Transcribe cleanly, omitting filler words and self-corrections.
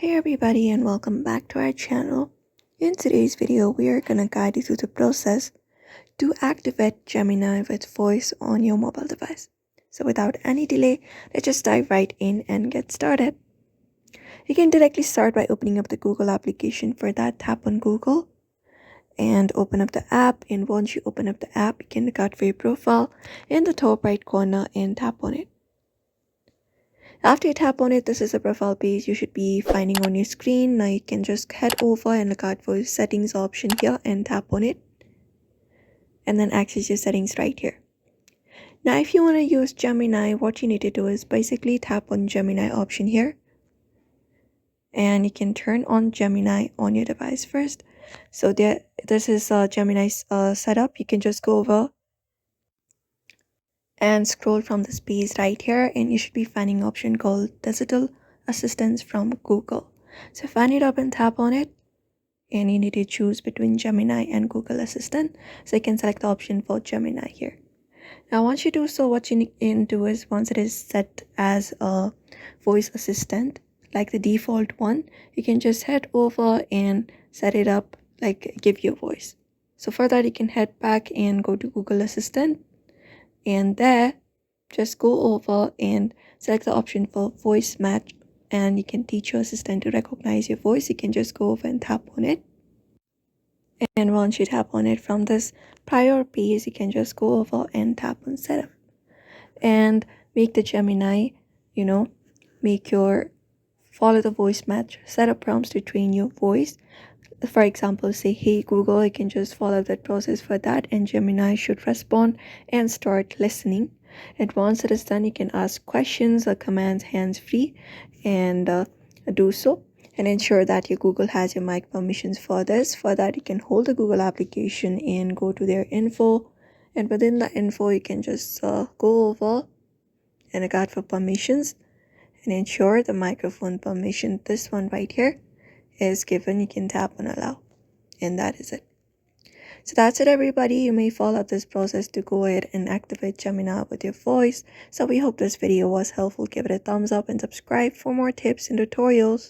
Hey everybody and welcome back to our channel. In today's video, we are gonna guide you through the process to activate Gemini with voice on your mobile device. So without any delay, let's just dive right in and get started. You can directly start by opening up the Google application. For that, tap on Google and open up the app. And once you open up the app, you can look out for your profile in the top right corner and tap on it. After you tap on it, this is a profile page you should be finding on your screen. Now you can just head over and look out for your settings option here and tap on it. And then access your settings right here. Now if you want to use Gemini, what you need to do is basically tap on Gemini option here. And you can turn on Gemini on your device first. So this is Gemini's setup. You can just go over and scroll from the space right here, and you should be finding an option called Digital Assistance from Google. So find it up and tap on it, and you need to choose between Gemini and Google Assistant. So you can select the option for Gemini here. Now once you do so, what you need to do is, once it is set as a voice assistant, like the default one, you can just head over and set it up like give you a voice. So for that, you can head back and go to Google Assistant, and there just go over and select the option for voice match, and you can teach your assistant to recognize your voice. You can just go over and tap on it, and once you tap on it from this prior page, you can just go over and tap on setup and make the Gemini make your follow the voice match setup prompts to train your voice. For example, say hey Google, you can just follow that process for that, and Gemini should respond and start listening. And once it is done, you can ask questions or commands hands-free and do so, and ensure that your Google has your mic permissions for this. For that, you can hold the Google application and go to their info, and within the info you can just go over and look out for permissions and ensure the microphone permission, this one right here, is given. You can tap on allow, and that is it. So that's it everybody. You may follow this process to go ahead and activate Gemini with your voice. So we hope this video was helpful. Give it a thumbs up and subscribe for more tips and tutorials.